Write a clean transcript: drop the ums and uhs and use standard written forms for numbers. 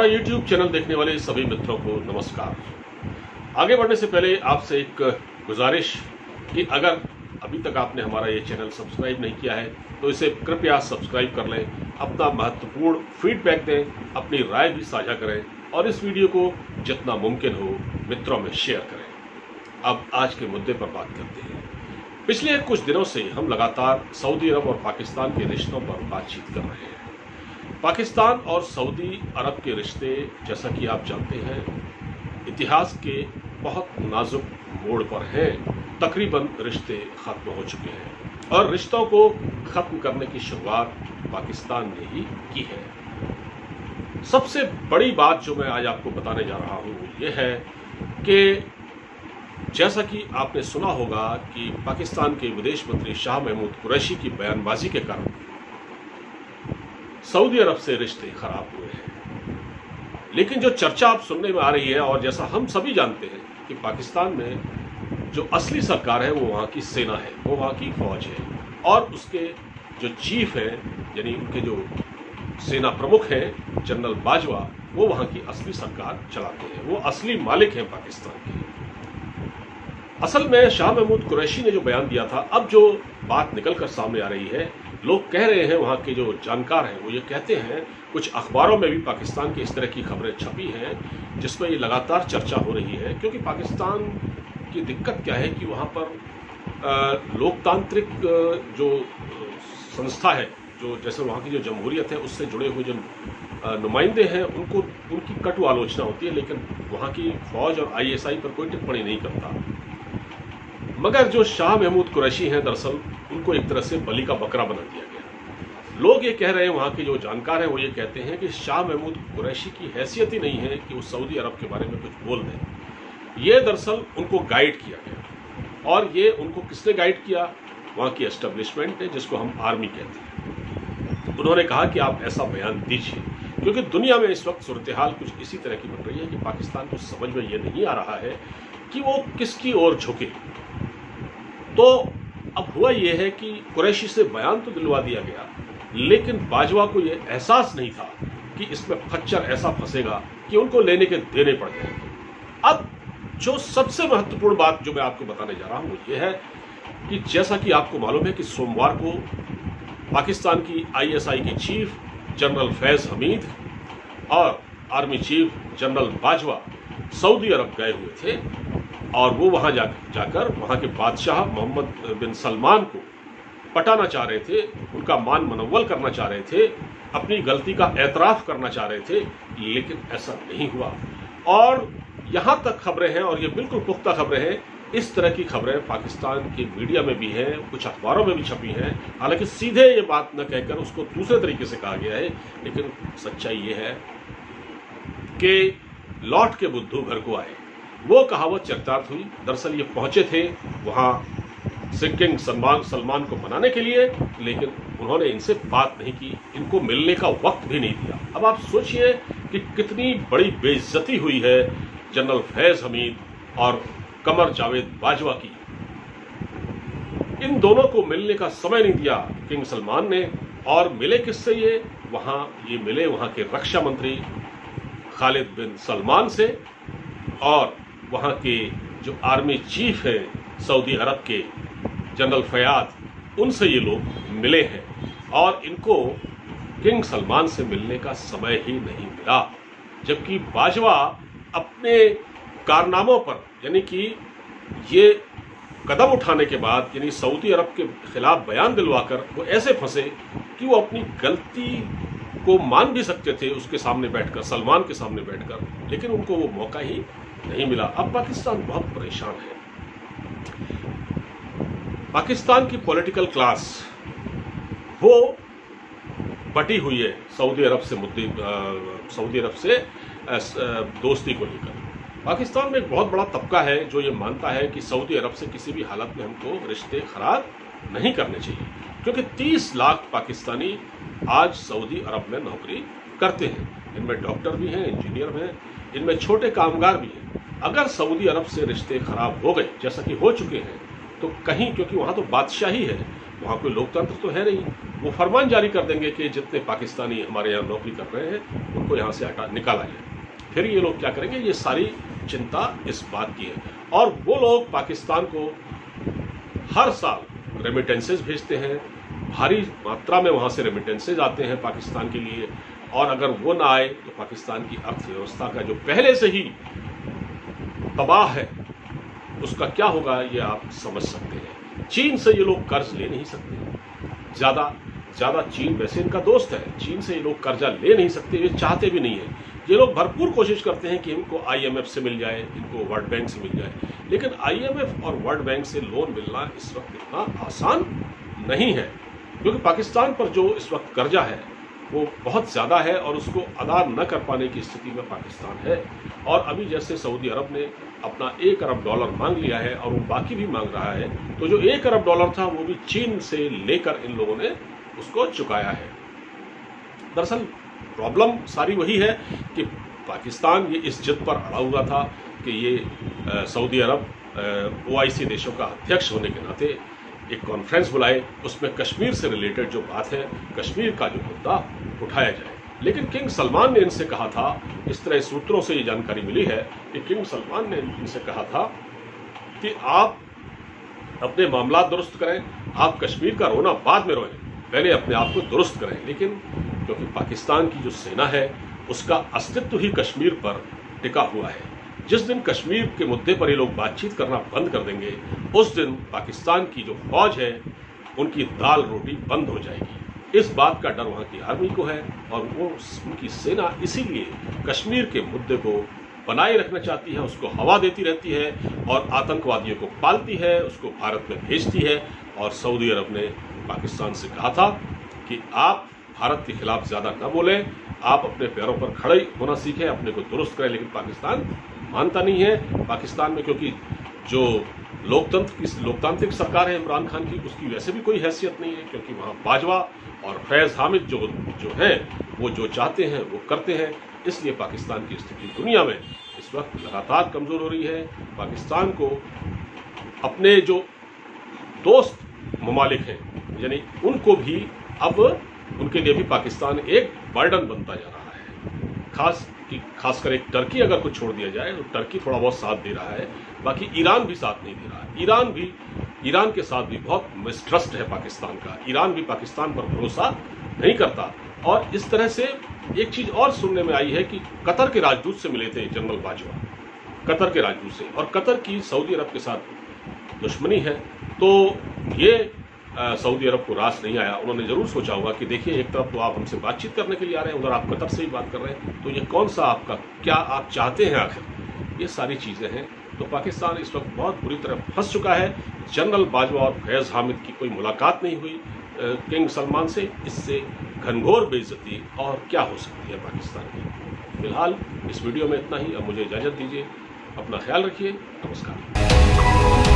हमारा YouTube channel देखने वाले सभी मित्रों को नमस्कार। आगे बढ़ने से पहले आपसे एक गुजारिश कि अगर अभी तक आपने हमारा ये चैनल सब्सक्राइब नहीं किया है तो इसे कृपया सब्सक्राइब कर लें, अपना महत्वपूर्ण फीडबैक दें, अपनी राय भी साझा करें और इस वीडियो को जितना मुमकिन हो मित्रों में शेयर करें। अब आज के मुद्दे पर बात करते हैं। पिछले कुछ दिनों से हम लगातार सऊदी अरब और पाकिस्तान के रिश्तों पर बातचीत कर रहे हैं। पाकिस्तान और सऊदी अरब के रिश्ते, जैसा कि आप जानते हैं, इतिहास के बहुत नाजुक मोड़ पर हैं। तकरीबन रिश्ते खत्म हो चुके हैं और रिश्तों को खत्म करने की शुरुआत पाकिस्तान ने ही की है। सबसे बड़ी बात जो मैं आज आपको बताने जा रहा हूं वो ये है कि जैसा कि आपने सुना होगा कि पाकिस्तान के विदेश मंत्री शाह महमूद कुरैशी की बयानबाजी के कारण सऊदी अरब से रिश्ते खराब हुए हैं। लेकिन जो चर्चा आप सुनने में आ रही है और जैसा हम सभी जानते हैं कि पाकिस्तान में जो असली सरकार है वो वहाँ की सेना है, वो वहाँ की फौज है और उसके जो चीफ है यानी उनके जो सेना प्रमुख हैं जनरल बाजवा, वो वहाँ की असली सरकार चलाते हैं, वो असली मालिक हैं पाकिस्तान के। असल में शाह महमूद कुरैशी ने जो बयान दिया था, अब जो बात निकलकर सामने आ रही है, लोग कह रहे हैं, वहाँ के जो जानकार हैं वो ये कहते हैं, कुछ अखबारों में भी पाकिस्तान की इस तरह की खबरें छपी हैं जिसमें ये लगातार चर्चा हो रही है। क्योंकि पाकिस्तान की दिक्कत क्या है कि वहाँ पर लोकतांत्रिक जो संस्था है, जो जैसे वहाँ की जो जमहूरियत है उससे जुड़े हुए जो नुमाइंदे हैं उनको उनकी कटु आलोचना होती है, लेकिन वहाँ की फौज और ISI पर कोई टिप्पणी नहीं करता। मगर जो शाह महमूद कुरैशी हैं, दरअसल उनको एक तरह से बलि का बकरा बना दिया गया। लोग ये कह रहे हैं, वहाँ के जो जानकार हैं वो ये कहते हैं कि शाह महमूद कुरैशी की हैसियत ही नहीं है कि वो सऊदी अरब के बारे में कुछ बोल दें। ये दरअसल उनको गाइड किया गया और ये उनको किसने गाइड किया? वहाँ की एस्टेब्लिशमेंट ने, जिसको हम आर्मी कहते हैं। उन्होंने कहा कि आप ऐसा बयान दीजिए, क्योंकि दुनिया में इस वक्त सूरत हाल कुछ इसी तरह की बन रही है कि पाकिस्तान को समझ में ये नहीं आ रहा है कि वो किसकी ओर झुके। तो अब हुआ यह है कि कुरैशी से बयान तो दिलवा दिया गया, लेकिन बाजवा को यह एहसास नहीं था कि इसमें खच्चर ऐसा फंसेगा कि उनको लेने के देने पड़ जाएंगे। अब जो सबसे महत्वपूर्ण बात जो मैं आपको बताने जा रहा हूं वो ये है कि जैसा कि आपको मालूम है कि सोमवार को पाकिस्तान की ISI की चीफ जनरल फैज हमीद और आर्मी चीफ जनरल बाजवा सऊदी अरब गए हुए थे और वो वहां जाकर वहां के बादशाह मोहम्मद बिन सलमान को पटाना चाह रहे थे, उनका मान मनव्वल करना चाह रहे थे, अपनी गलती का एतराफ करना चाह रहे थे, लेकिन ऐसा नहीं हुआ। और यहां तक खबरें हैं और ये बिल्कुल पुख्ता खबरें हैं, इस तरह की खबरें पाकिस्तान की मीडिया में भी हैं, कुछ अखबारों में भी छपी हैं। हालांकि सीधे ये बात न कहकर उसको दूसरे तरीके से कहा गया है, लेकिन सच्चाई ये है कि लौट के बुद्धू घर को आए, वो कहावत चरितार्थ हुई। दरअसल ये पहुंचे थे वहां किंग सलमान को मनाने के लिए, लेकिन उन्होंने इनसे बात नहीं की, इनको मिलने का वक्त भी नहीं दिया। अब आप सोचिए कि कितनी बड़ी बेइज्जती हुई है जनरल फैज हमीद और कमर जावेद बाजवा की। इन दोनों को मिलने का समय नहीं दिया किंग सलमान ने। और मिले किससे? ये मिले वहां के रक्षा मंत्री खालिद बिन सलमान से और वहां के जो आर्मी चीफ है सऊदी अरब के जनरल फयाद, उनसे ये लोग मिले हैं और इनको किंग सलमान से मिलने का समय ही नहीं मिला। जबकि बाजवा अपने कारनामों पर, यानी कि ये कदम उठाने के बाद, यानी सऊदी अरब के खिलाफ बयान दिलवाकर वो ऐसे फंसे कि वो अपनी गलती को मान भी सकते थे उसके सामने बैठकर, सलमान के सामने बैठकर, लेकिन उनको वो मौका ही नहीं मिला। अब पाकिस्तान बहुत परेशान है। पाकिस्तान की पॉलिटिकल क्लास वो बटी हुई है सऊदी अरब से दोस्ती को लेकर। पाकिस्तान में एक बहुत बड़ा तबका है जो ये मानता है कि सऊदी अरब से किसी भी हालत में हमको रिश्ते खराब नहीं करने चाहिए, क्योंकि 30 लाख पाकिस्तानी आज सऊदी अरब में नौकरी करते हैं। इनमें डॉक्टर भी हैं, इंजीनियर हैं, इनमें छोटे कामगार भी हैं। अगर सऊदी अरब से रिश्ते खराब हो गए, जैसा कि हो चुके हैं, तो कहीं, क्योंकि वहाँ तो बादशाही है, वहाँ कोई लोकतंत्र तो है नहीं, वो फरमान जारी कर देंगे कि जितने पाकिस्तानी हमारे यहाँ नौकरी कर रहे हैं उनको यहाँ से निकाला जाए। फिर ये लोग क्या करेंगे, ये सारी चिंता इस बात की है। और वो लोग पाकिस्तान को हर साल रेमिटेंसेज भेजते हैं, भारी मात्रा में वहाँ से रेमिटेंसेज आते हैं पाकिस्तान के लिए, और अगर वो ना आए तो पाकिस्तान की अर्थव्यवस्था का जो पहले से ही तबाह है उसका क्या होगा ये आप समझ सकते हैं। चीन से ये लोग कर्ज ले नहीं सकते, ज्यादा चीन वैसे इनका दोस्त है, चीन से ये लोग कर्जा ले नहीं सकते, ये चाहते भी नहीं है। ये लोग भरपूर कोशिश करते हैं कि इनको IMF से मिल जाए, इनको वर्ल्ड बैंक से मिल जाए, लेकिन IMF और वर्ल्ड बैंक से लोन मिलना इस वक्त इतना आसान नहीं है, क्योंकि पाकिस्तान पर जो इस वक्त कर्जा है वो बहुत ज़्यादा है और उसको अदा न कर पाने की स्थिति में पाकिस्तान है। और अभी जैसे सऊदी अरब ने अपना $1 अरब मांग लिया है और वो बाकी भी मांग रहा है, तो जो $1 अरब था वो भी चीन से लेकर इन लोगों ने उसको चुकाया है। दरअसल प्रॉब्लम सारी वही है कि पाकिस्तान ये इस जिद पर अड़ा हुआ था कि ये सऊदी अरब OIC देशों का अध्यक्ष होने के नाते एक कॉन्फ्रेंस बुलाए, उसमें कश्मीर से रिलेटेड जो बात है, कश्मीर का जो मुद्दा उठाया जाए। लेकिन किंग सलमान ने इनसे कहा था, इस तरह सूत्रों से ये जानकारी मिली है कि किंग सलमान ने इनसे कहा था कि आप अपने मामला दुरुस्त करें, आप कश्मीर का रोना बाद में रोएं, पहले अपने आप को दुरुस्त करें। लेकिन क्योंकि पाकिस्तान की जो सेना है उसका अस्तित्व ही कश्मीर पर टिका हुआ है, जिस दिन कश्मीर के मुद्दे पर ये लोग बातचीत करना बंद कर देंगे उस दिन पाकिस्तान की जो फौज है उनकी दाल रोटी बंद हो जाएगी। इस बात का डर वहाँ की आर्मी को है और वो उनकी सेना इसीलिए कश्मीर के मुद्दे को बनाए रखना चाहती है, उसको हवा देती रहती है और आतंकवादियों को पालती है, उसको भारत में भेजती है। और सऊदी अरब ने पाकिस्तान से कहा था कि आप भारत के खिलाफ ज़्यादा न बोलें, आप अपने पैरों पर खड़े होना सीखें, अपने को दुरुस्त करें। लेकिन पाकिस्तान मानता नहीं है। पाकिस्तान में क्योंकि जो लोकतांत्रिक सरकार है इमरान खान की, उसकी वैसे भी कोई हैसियत नहीं है, क्योंकि वहाँ बाजवा और फैज़ हामिद जो हैं वो जो चाहते हैं वो करते हैं। इसलिए पाकिस्तान की स्थिति दुनिया में इस वक्त लगातार कमज़ोर हो रही है। पाकिस्तान को अपने जो दोस्त ममालिक हैं यानी उनको भी अब उनके लिए भी पाकिस्तान एक बर्डन बनता जा रहा है। खासकर एक टर्की अगर कुछ छोड़ दिया जाए तो टर्की थोड़ा बहुत साथ दे रहा है, बाकी ईरान भी साथ नहीं दे रहा है। ईरान के साथ भी बहुत मिसट्रस्ट है पाकिस्तान का। ईरान भी पाकिस्तान पर भरोसा नहीं करता। और इस तरह से एक चीज और सुनने में आई है कि कतर के राजदूत से मिले थे जनरल बाजवा, कतर के राजदूत से, और कतर की सऊदी अरब के साथ दुश्मनी है। तो ये सऊदी अरब को रास नहीं आया। उन्होंने जरूर सोचा होगा कि देखिए एक तरफ तो आप हमसे बातचीत करने के लिए आ रहे हैं, उधर आप कतर से ही बात कर रहे हैं, तो ये कौन सा आपका क्या आप चाहते हैं आखिर, ये सारी चीजें हैं। तो पाकिस्तान इस वक्त बहुत बुरी तरह फंस चुका है। जनरल बाजवा और फैज़ हामिद की कोई मुलाकात नहीं हुई किंग सलमान से, इससे घनघोर बेइज्जती और क्या हो सकती है पाकिस्तान की। फिलहाल इस वीडियो में इतना ही। अब मुझे इजाजत दीजिए, अपना ख्याल रखिए, नमस्कार।